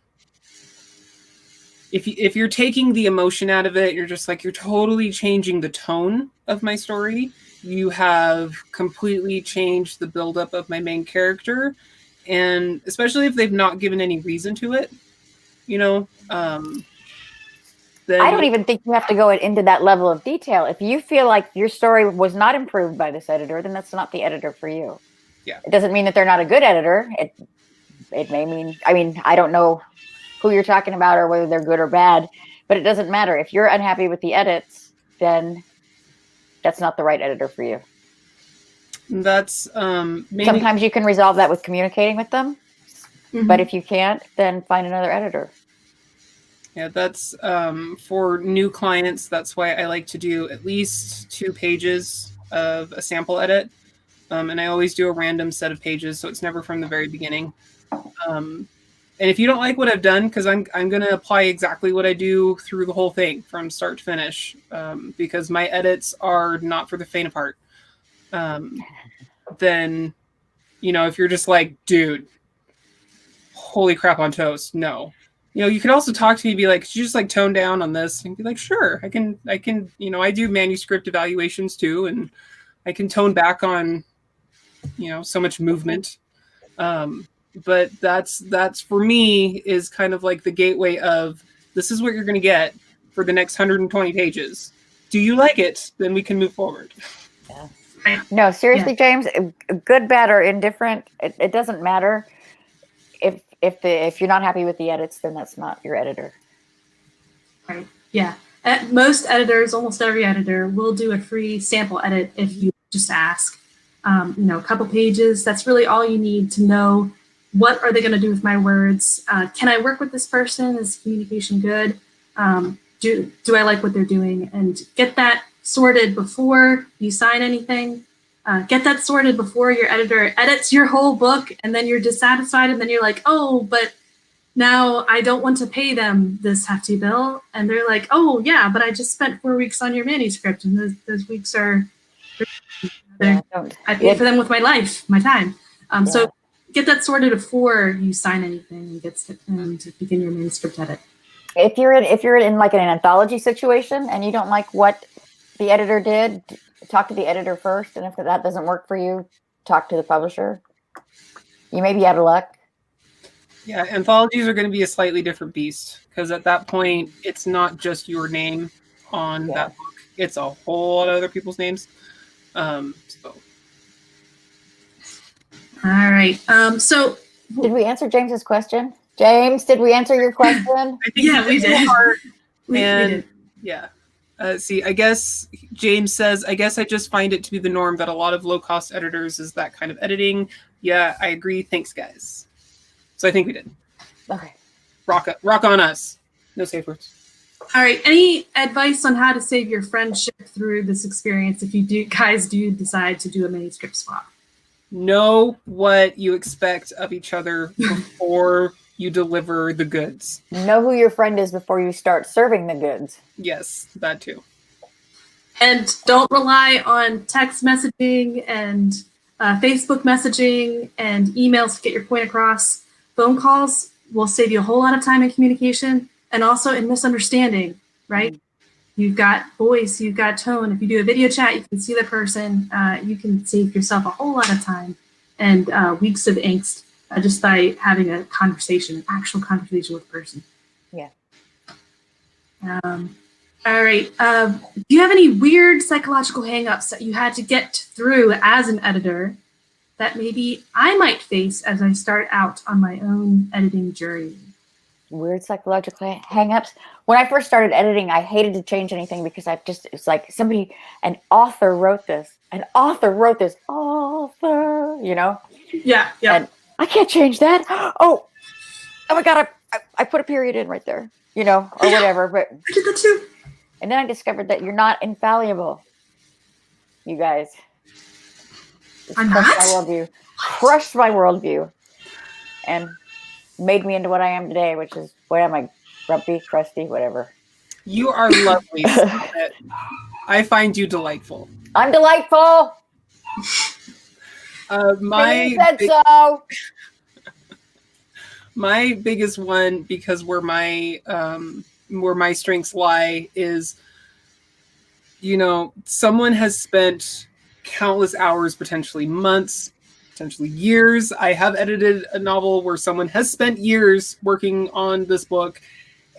if you're taking the emotion out of it, you're just like, you're totally changing the tone of my story. You have completely changed the buildup of my main character, and especially if they've not given any reason to it, you know. Then I don't even think you have to go into that level of detail. If you feel like your story was not improved by this editor, then that's not the editor for you. Yeah. It doesn't mean that they're not a good editor. It may mean, I mean, I don't know who you're talking about or whether they're good or bad, but it doesn't matter. If you're unhappy with the edits, then that's not the right editor for you. That's maybe sometimes you can resolve that with communicating with them, but if you can't, then find another editor. Yeah, that's for new clients. That's why I like to do at least 2 pages of a sample edit. And I always do a random set of pages, so it's never from the very beginning. And if you don't like what I've done, because I'm going to apply exactly what I do through the whole thing from start to finish, because my edits are not for the faint of heart. Then, you know, if you're just like, dude, holy crap on toast, no. You know, you could also talk to me and be like, could you just like tone down on this? And be like, sure, I can, you know, I do manuscript evaluations too, and I can tone back on, you know, so much movement. But that's for me is kind of like the gateway of, this is what you're going to get for the next 120 pages. Do you like it? Then we can move forward. Yeah. No, seriously, James, good, bad, or indifferent, it doesn't matter. If you're not happy with the edits, then that's not your editor. Right. Yeah. Most editors, almost every editor, will do a free sample edit if you just ask. You know, a couple pages. That's really all you need to know. What are they going to do with my words? Can I work with this person? Is communication good? Do I like what they're doing? And get that sorted before you sign anything. Get that sorted before your editor edits your whole book, and then you're dissatisfied, and then you're like, oh, but now I don't want to pay them this hefty bill. And they're like, oh, yeah, but I just spent 4 weeks on your manuscript, and those weeks are, I paid for them with my life, my time. So get that sorted before you sign anything and to begin your manuscript edit. If you're in like an anthology situation and you don't like what the editor did, talk to the editor first, and if that doesn't work for you, talk to the publisher. You may be out of luck. Yeah, anthologies are going to be a slightly different beast, because at that point, it's not just your name on that book. It's a whole lot of other people's names. So. All right. So did we answer James's question? James, did we answer your question? I think we did. We did. Yeah. See, I guess James says, I guess I just find it to be the norm that a lot of low-cost editors is that kind of editing. Yeah, I agree. Thanks, guys. So I think we did. Okay. Rock on us. No safe words. All right. Any advice on how to save your friendship through this experience if you guys do decide to do a manuscript swap? Know what you expect of each other before you deliver the goods. Know who your friend is before you start serving the goods. Yes, that too. And don't rely on text messaging and Facebook messaging and emails to get your point across. Phone calls will save you a whole lot of time in communication and also in misunderstanding, right? You've got voice, you've got tone. If you do a video chat, you can see the person. You can save yourself a whole lot of time and weeks of angst just by having a conversation, an actual conversation with a person. Yeah. All right. Do you have any weird psychological hangups that you had to get through as an editor that maybe I might face as I start out on my own editing journey? Weird psychological hangups. When I first started editing, I hated to change anything because it's like an author wrote this, you know? Yeah, yeah. And I can't change that. Oh my God, I put a period in right there, you know, or whatever. But I did that too. And then I discovered that you're not infallible, you guys. I'm not? Crushed my worldview. And made me into what I am today, which is, what am I? Grumpy, crusty, whatever. You are lovely. I find you delightful. I'm delightful. My said so. My biggest one, because where my strengths lie, is, you know, someone has spent countless hours, potentially months, potentially years. I have edited a novel where someone has spent years working on this book,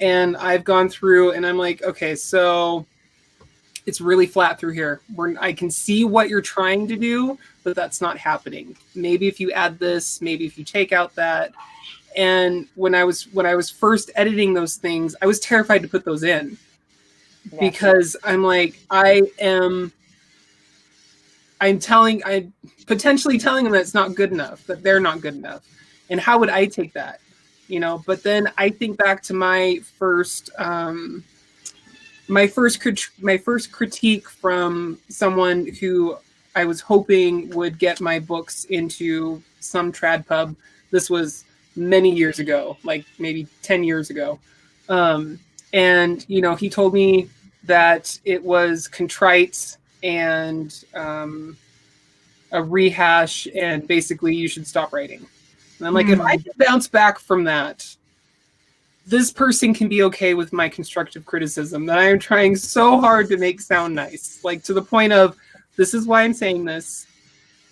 and I've gone through and I'm like, okay, so it's really flat through here. I can see what you're trying to do, but that's not happening. Maybe if you add this, maybe if you take out that. And when I was first editing those things, I was terrified to put those in, because I'm like, I'm potentially telling them that it's not good enough, that they're not good enough. And how would I take that? You know, but then I think back to my first critique from someone who I was hoping would get my books into some trad pub. This was many years ago, like maybe 10 years ago. And, you know, he told me that it was contrite and a rehash, and basically you should stop writing. And I'm like, if I can bounce back from that, this person can be okay with my constructive criticism that I am trying so hard to make sound nice. Like, to the point of, this is why I'm saying this,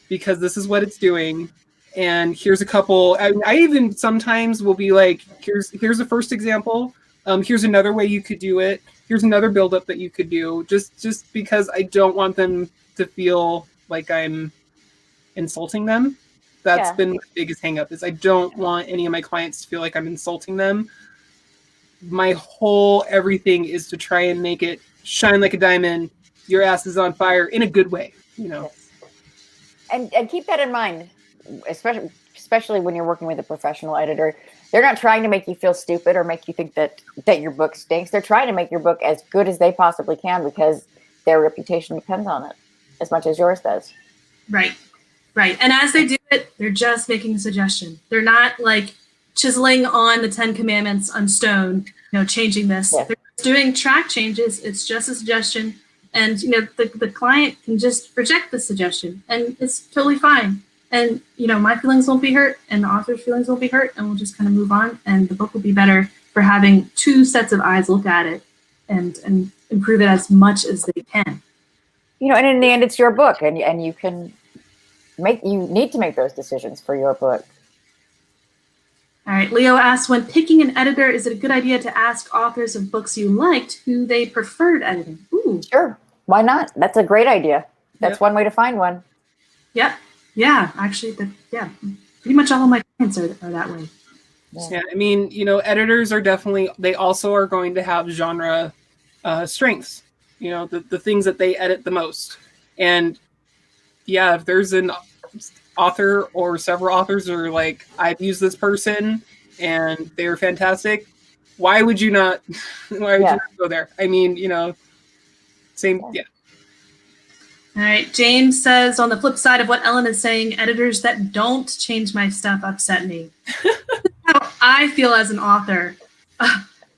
because this is what it's doing. And here's a couple. I even sometimes will be like, here's the first example. Here's another way you could do it. Here's another buildup that you could do. Just because I don't want them to feel like I'm insulting them. That's been my biggest hang up, is I don't want any of my clients to feel like I'm insulting them. My whole everything is to try and make it shine like a diamond. Your ass is on fire in a good way, you know. And keep that in mind, especially when you're working with a professional editor. They're not trying to make you feel stupid or make you think that your book stinks. They're trying to make your book as good as they possibly can, because their reputation depends on it as much as yours does. Right. Right. And as they do it, they're just making a suggestion. They're not like chiseling on the 10 Commandments on stone, you know, changing this. Yeah. They're doing track changes. It's just a suggestion. And, you know, the client can just reject the suggestion, and it's totally fine. And, you know, my feelings won't be hurt, and the author's feelings won't be hurt, and we'll just kind of move on. And the book will be better for having two sets of eyes look at it and improve it as much as they can. You know, and in the end, it's your book, and you need to make those decisions for your book. All right, Leo asks, when picking an editor, is it a good idea to ask authors of books you liked who they preferred editing? Ooh. Sure. Why not? That's a great idea. That's one way to find one. Yep. Yeah, actually, pretty much all of my clients are that way. Yeah, I mean, you know, editors are definitely, they also are going to have genre strengths, you know, the things that they edit the most. And yeah, if there's an author or several authors are like, I've used this person and they're fantastic, why would you not go there? I mean, you know, same. Yeah. All right, James says, on the flip side of what Ellen is saying, editors that don't change my stuff upset me. How I feel as an author.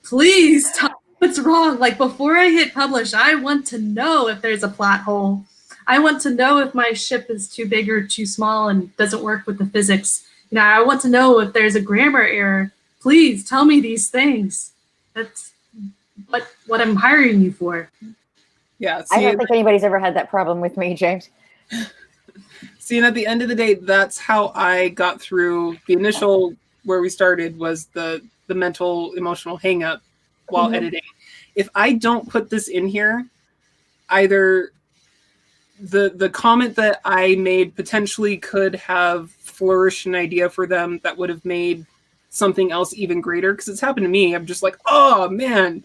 Please tell me what's wrong. Like, before I hit publish, I want to know if there's a plot hole. I want to know if my ship is too big or too small and doesn't work with the physics. You know, I want to know if there's a grammar error. Please tell me these things. That's what I'm hiring you for. Yeah. I don't think anybody's ever had that problem with me, James. See, and at the end of the day, that's how I got through the initial, where we started, was the mental, emotional hang up while editing. If I don't put this in here, either the comment that I made potentially could have flourished an idea for them that would have made something else even greater. Because it's happened to me. I'm just like, oh man,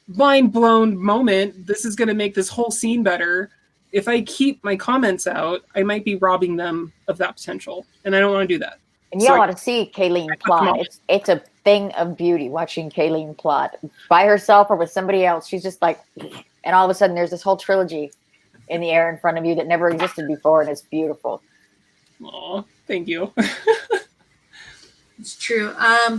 mind blown moment. This is going to make this whole scene better. If I keep my comments out, I might be robbing them of that potential. And I don't want to do that. And you ought to see Kayleen plot. It's a thing of beauty watching Kayleen plot by herself or with somebody else. She's just like, and all of a sudden there's this whole trilogy in the air in front of you that never existed before, and it's beautiful. Oh, thank you. It's true.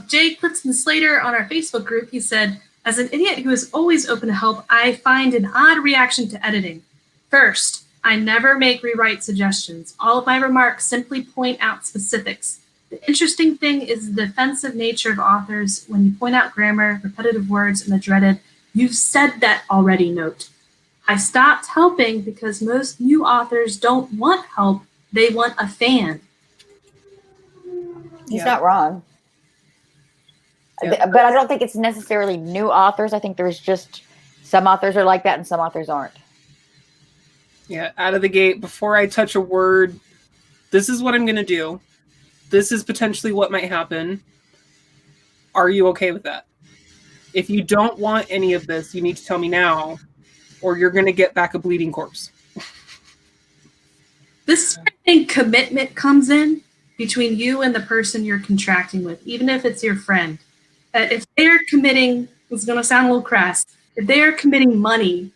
Jay Clifton Slater on our Facebook group, he said, as an idiot who is always open to help, I find an odd reaction to editing. First, I never make rewrite suggestions. All of my remarks simply point out specifics. The interesting thing is the defensive nature of authors when you point out grammar, repetitive words, and the dreaded, "You've said that already" note. I stopped helping because most new authors don't want help. They want a fan. He's not wrong. Yeah. But I don't think it's necessarily new authors. I think there's just some authors are like that and some authors aren't. Yeah, out of the gate, before I touch a word, this is what I'm going to do. This is potentially what might happen. Are you okay with that? If you don't want any of this, you need to tell me now, or you're going to get back a bleeding corpse. This is where I think commitment comes in between you and the person you're contracting with, even if it's your friend. If they're committing, it's going to sound a little crass, if they're committing money,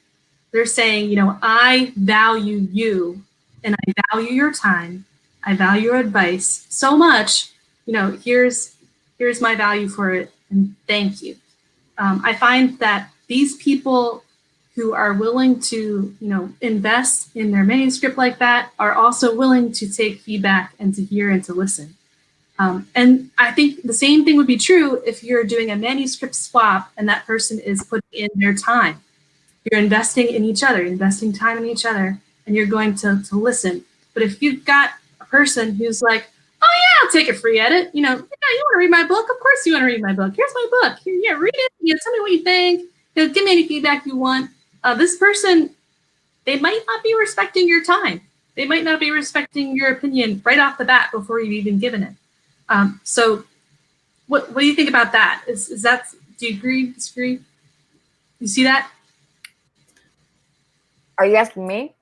they're saying, you know, I value you and I value your time. I value your advice so much. You know, here's here's my value for it, and thank you. I find that these people who are willing to, invest in their manuscript like that are also willing to take feedback and to hear and to listen. And I think the same thing would be true if you're doing a manuscript swap and that person is putting in their time. You're investing in each other, investing time in each other, and you're going to listen. But if you've got a person who's like, oh yeah, I'll take a free edit. Yeah, you want to read my book? Of course you want to read my book. Here's my book. Here, yeah, read it. Tell me what you think. Give me any feedback you want. This person, they might not be respecting your time. They might not be respecting your opinion right off the bat before you've even given it. So what do you think about that? Is that, do you agree, disagree? You see that? Are you asking me?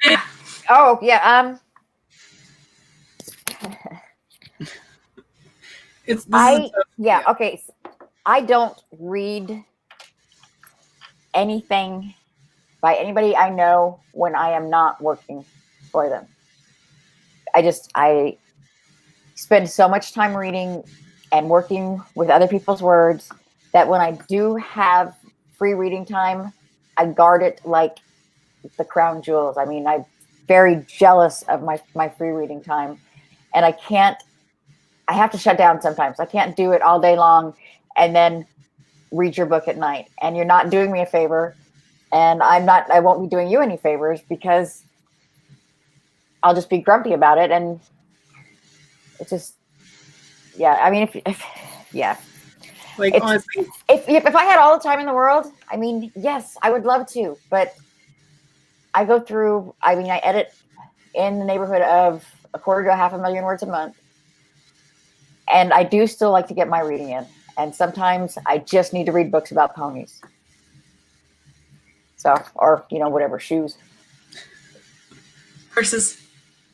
Yeah. Oh, yeah. Okay. I don't read anything by anybody I know when I am not working for them. I spend so much time reading and working with other people's words that when I do have free reading time, I guard it like the crown jewels. I mean, I'm very jealous of my free reading time, and I have to shut down sometimes. I can't do it all day long and then read your book at night. And you're not doing me a favor, and I won't be doing you any favors, because I'll just be grumpy about it. And it's just, yeah. I mean, honestly, if I had all the time in the world, I mean, yes, I would love to, but I go through, I edit in the neighborhood of 1/4 to 500,000 words a month. And I do still like to get my reading in. And sometimes I just need to read books about ponies. So, or, whatever, shoes. Horses.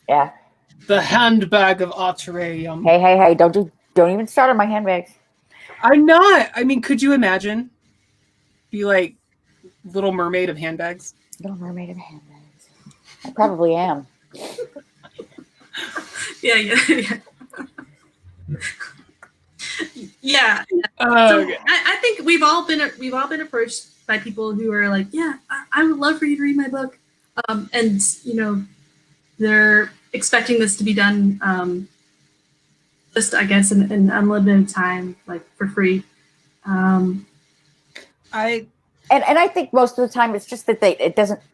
Yeah. The handbag of Autre. Hey, don't even start on my handbags. I'm not. I mean, could you imagine? Be like Little Mermaid of handbags. Little Mermaid of handbags. I probably am. Yeah. Yeah. So okay. I think we've all been approached by people who are like, yeah, I would love for you to read my book, and they're expecting this to be done, just I guess in unlimited time, like for free. And I think most of the time it's just that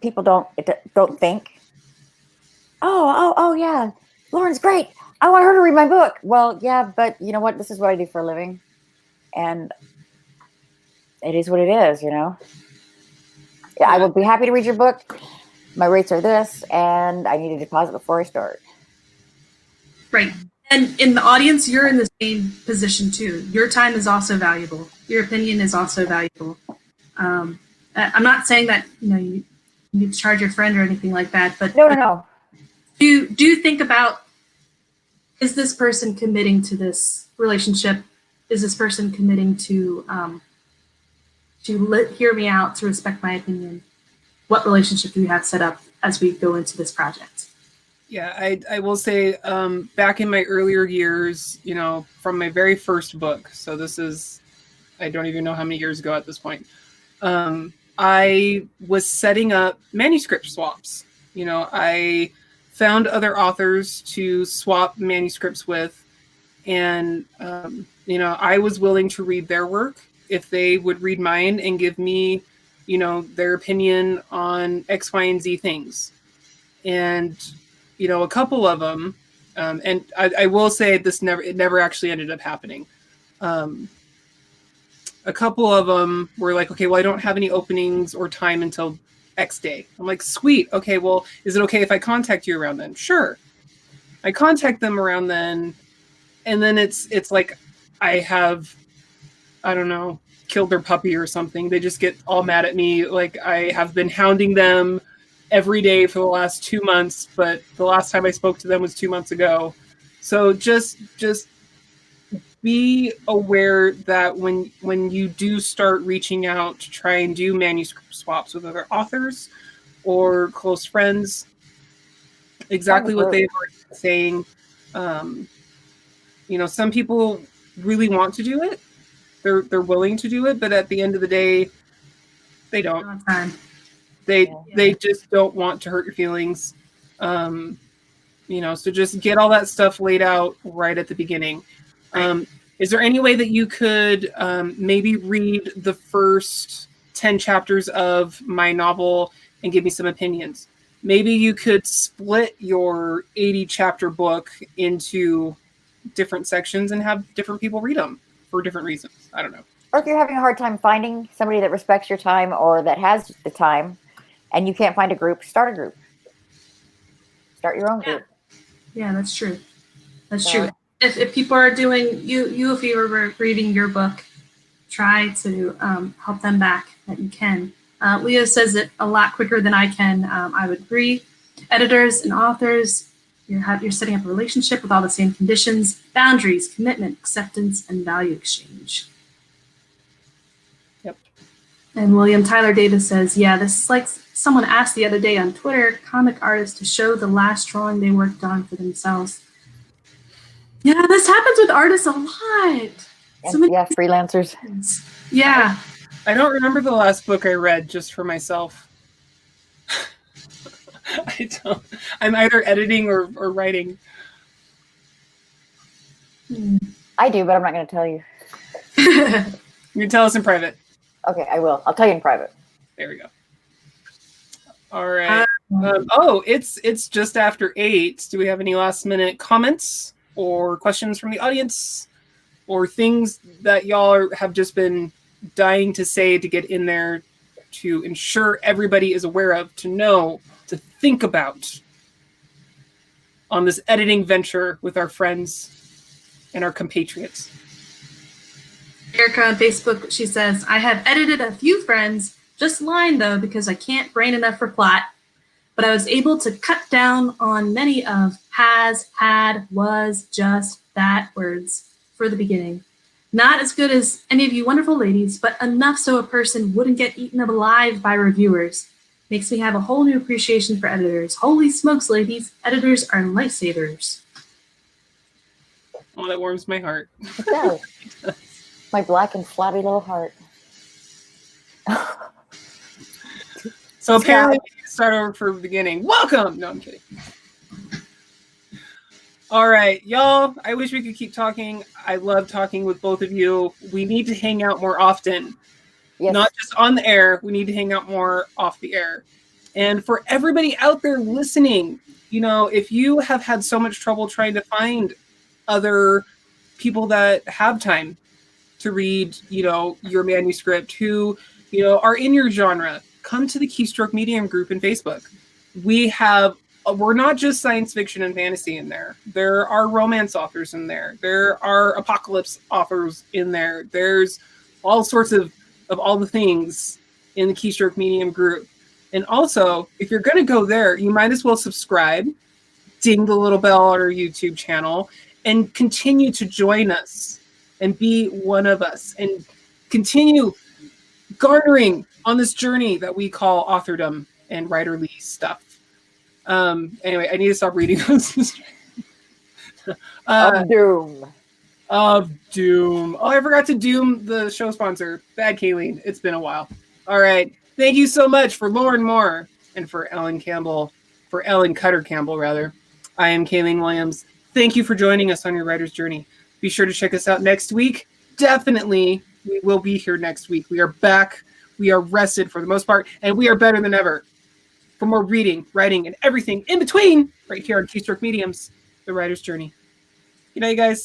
people don't think, oh yeah, Lauren's great, I want her to read my book. Well, yeah, but you know what? This is what I do for a living, and it is what it is. Yeah, I would be happy to read your book. My rates are this, and I need a deposit before I start. Right. And in the audience, you're in the same position too. Your time is also valuable. Your opinion is also valuable. I'm not saying that you need to charge your friend or anything like that, but no. Do think about, is this person committing to this relationship? Is this person committing to hear me out, to respect my opinion? What relationship do we have set up as we go into this project? Yeah, I will say, back in my earlier years, from my very first book, so this is, I don't even know how many years ago at this point, I was setting up manuscript swaps. I found other authors to swap manuscripts with, and, I was willing to read their work if they would read mine and give me, their opinion on X, Y, and Z things. And, a couple of them, and I will say it never actually ended up happening. A couple of them were like, okay, well, I don't have any openings or time until X day. I'm like, sweet. Okay, well, is it okay if I contact you around then? Sure. I contact them around then, and then it's like I have, I don't know, killed their puppy or something. They just get all mad at me. Like I have been hounding them every day for the last 2 months, but the last time I spoke to them was 2 months ago. So just be aware that when you do start reaching out to try and do manuscript swaps with other authors or close friends, exactly what they were saying. Some people really want to do it. They're willing to do it, but at the end of the day, they don't. Not time. They just don't want to hurt your feelings. So just get all that stuff laid out right at the beginning. Right. Is there any way that you could maybe read the first 10 chapters of my novel and give me some opinions? Maybe you could split your 80 chapter book into different sections and have different people read them for different reasons. I don't know. Or if you're having a hard time finding somebody that respects your time or that has the time and you can't find a group, start a group. Start your own group. Yeah, that's true. That's true. If people are doing you if you were reading your book, try to help them back that you can. Leo says it a lot quicker than I can. I would agree. Editors and authors, you're setting up a relationship with all the same conditions, boundaries, commitment, acceptance, and value exchange. Yep. And William Tyler Davis says, yeah, this is like someone asked the other day on Twitter, comic artists to show the last drawing they worked on for themselves. Yeah, this happens with artists a lot. Yeah, freelancers. Yeah. I don't remember the last book I read just for myself. I don't. I'm either editing or writing. I do, but I'm not going to tell you. You can tell us in private. Okay, I will. I'll tell you in private. There we go. All right. It's just after 8. Do we have any last minute comments or questions from the audience or things that y'all have just been dying to say to get in there to ensure everybody is aware of, to know, to think about on this editing venture with our friends and our compatriots? Erica on Facebook, she says, I have edited a few friends, just line though, because I can't brain enough for plot, but I was able to cut down on many of has, had, was, just, that words for the beginning. Not as good as any of you wonderful ladies, but enough so a person wouldn't get eaten alive by reviewers. Makes me have a whole new appreciation for editors. Holy smokes, ladies, editors are lifesavers. Oh, that warms my heart. It does. My black and flabby little heart. So apparently we can start over from the beginning. Welcome! No, I'm kidding. All right, y'all, I wish we could keep talking. I love talking with both of you. We need to hang out more often. Yes. Not just on the air. We need to hang out more off the air. And for everybody out there listening, if you have had so much trouble trying to find other people that have time to read, your manuscript, who, are in your genre, come to the Keystroke Medium group in Facebook. We're not just science fiction and fantasy in there. There are romance authors in there. There are apocalypse authors in there. There's all sorts of all the things in the Keystroke Medium group. And also, if you're going to go there, you might as well subscribe, ding the little bell on our YouTube channel, and continue to join us and be one of us and continue garnering on this journey that we call authordom and writerly stuff. Anyway, I need to stop reading those. Of Doom. Of Doom. Oh, I forgot to doom the show sponsor. Bad Kayleen. It's been a while. All right. Thank you so much for Lauren Moore and for Ellen Cutter Campbell, rather. I am Kayleen Williams. Thank you for joining us on your writer's journey. Be sure to check us out next week. Definitely, we will be here next week. We are back. We are rested for the most part, and we are better than ever. For more reading, writing, and everything in between, right here on Keystroke Mediums, The Writer's Journey. Good night, guys.